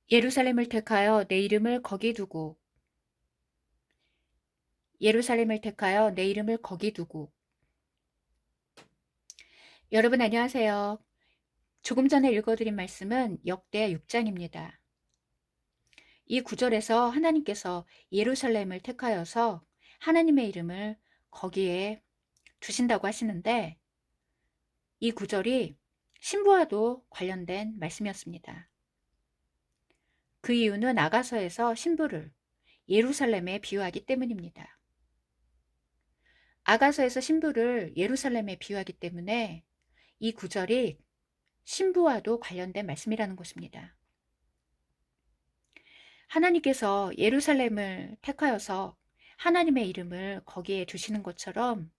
예루살렘을 택하여 내 이름을 거기 두고 예루살렘을 택하여 내 이름을 거기 두고. 여러분 안녕하세요. 조금 전에 읽어드린 말씀은 역대하 6장입니다. 이 구절에서 하나님께서 예루살렘을 택하여서 하나님의 이름을 거기에 두신다고 하시는데, 이 구절이 신부와도 관련된 말씀이었습니다. 그 이유는 아가서에서 신부를 예루살렘에 비유하기 때문입니다. 아가서에서 신부를 예루살렘에 비유하기 때문에 이 구절이 신부와도 관련된 말씀이라는 것입니다. 하나님께서 예루살렘을 택하여서 하나님의 이름을 거기에 두시는 것처럼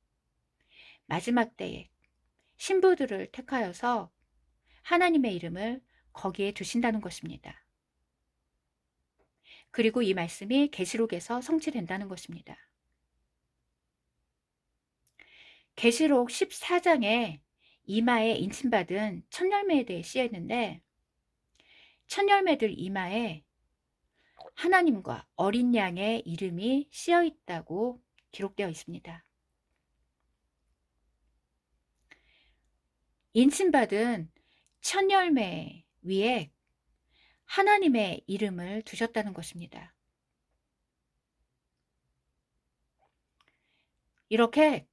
마지막 때에 신부들을 택하여서 하나님의 이름을 거기에 두신다는 것입니다. 그리고 이 말씀이 계시록에서 성취된다는 것입니다. 계시록 14장에 이마에 인침받은 첫 열매에 대해 쓰여 있는데, 첫 열매들 이마에 하나님과 어린 양의 이름이 쓰여 있다고 기록되어 있습니다. 인침받은 첫 열매 위에 하나님의 이름을 두셨다는 것입니다. 이렇게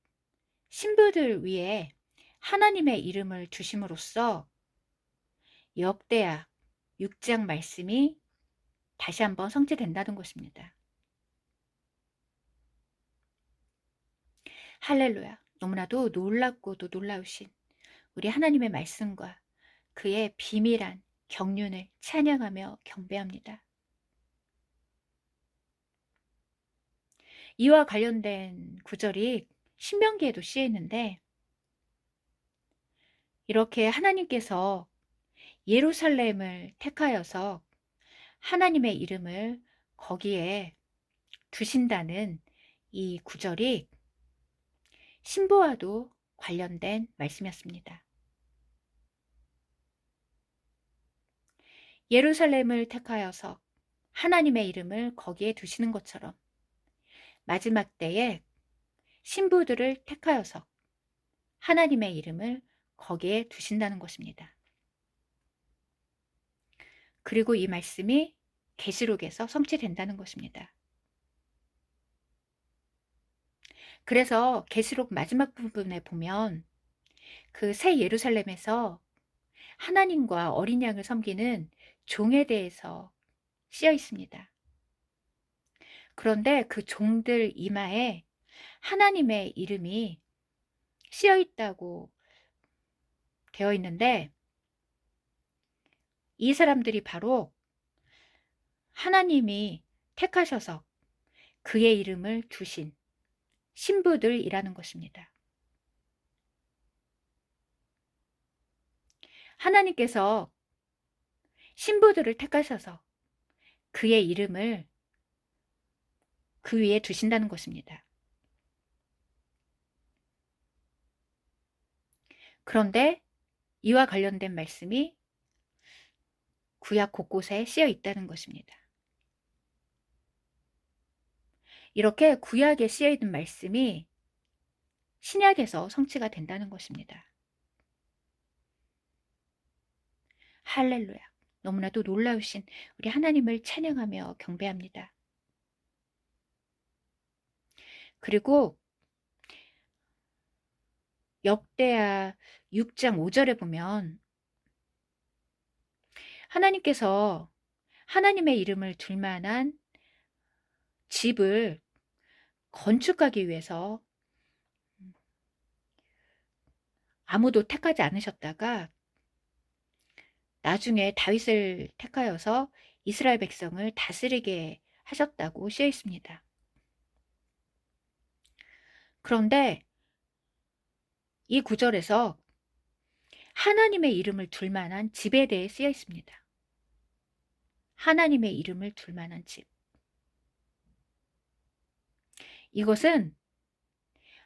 신부들 위에 하나님의 이름을 두심으로써 역대하 6장 말씀이 다시 한번 성취된다는 것입니다. 할렐루야. 너무나도 놀랍고도 놀라우신 우리 하나님의 말씀과 그의 비밀한 경륜을 찬양하며 경배합니다. 이와 관련된 구절이 신명기에도 쓰여 있는데, 이렇게 하나님께서 예루살렘을 택하여서 하나님의 이름을 거기에 두신다는 이 구절이 신부와도 관련된 말씀이었습니다. 예루살렘을 택하여서 하나님의 이름을 거기에 두시는 것처럼 마지막 때에 신부들을 택하여서 하나님의 이름을 거기에 두신다는 것입니다. 그리고 이 말씀이 계시록에서 성취된다는 것입니다. 그래서 계시록 마지막 부분에 보면 그 새 예루살렘에서 하나님과 어린 양을 섬기는 종에 대해서 쓰여 있습니다. 그런데 그 종들 이마에 하나님의 이름이 쓰여 있다고 되어 있는데, 이 사람들이 바로 하나님이 택하셔서 그의 이름을 두신 신부들이라는 것입니다. 하나님께서 신부들을 택하셔서 그의 이름을 그 위에 두신다는 것입니다. 그런데 이와 관련된 말씀이 구약 곳곳에 쓰여 있다는 것입니다. 이렇게 구약에 쓰여 있는 말씀이 신약에서 성취가 된다는 것입니다. 할렐루야. 너무나도 놀라우신 우리 하나님을 찬양하며 경배합니다. 그리고 역대하 6장 5절에 보면 하나님께서 하나님의 이름을 둘 만한 집을 건축하기 위해서 아무도 택하지 않으셨다가 나중에 다윗을 택하여서 이스라엘 백성을 다스리게 하셨다고 쓰여 있습니다. 그런데 이 구절에서 하나님의 이름을 둘 만한 집에 대해 쓰여 있습니다. 하나님의 이름을 둘 만한 집. 이것은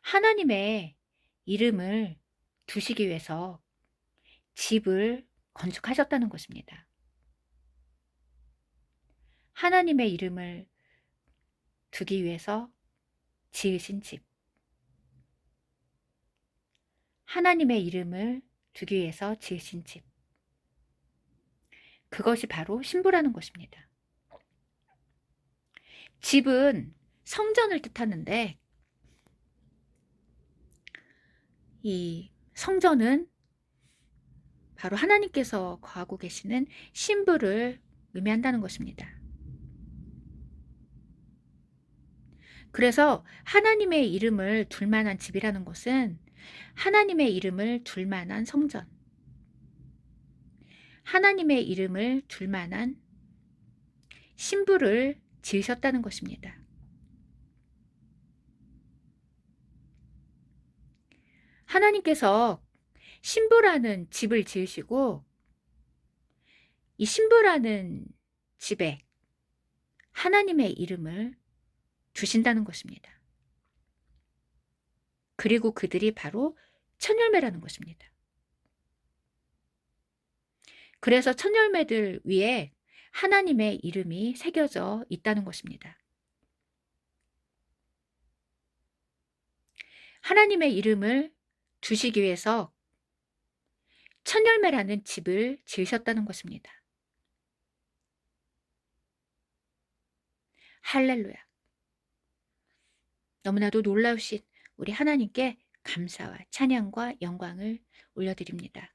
하나님의 이름을 두시기 위해서 집을 건축하셨다는 것입니다. 하나님의 이름을 두기 위해서 지으신 집. 하나님의 이름을 두기 위해서 지으신 집. 그것이 바로 신부라는 것입니다. 집은 성전을 뜻하는데 이 성전은 바로 하나님께서 거하고 계시는 신부를 의미한다는 것입니다. 그래서 하나님의 이름을 둘 만한 집이라는 것은 하나님의 이름을 둘 만한 성전, 하나님의 이름을 둘 만한 신부를 지으셨다는 것입니다. 하나님께서 신부라는 집을 지으시고 이 신부라는 집에 하나님의 이름을 두신다는 것입니다. 그리고 그들이 바로 첫 열매라는 것입니다. 그래서 첫 열매들 위에 하나님의 이름이 새겨져 있다는 것입니다. 하나님의 이름을 두시기 위해서 첫 열매라는 집을 지으셨다는 것입니다. 할렐루야. 너무나도 놀라우신 우리 하나님께 감사와 찬양과 영광을 올려드립니다.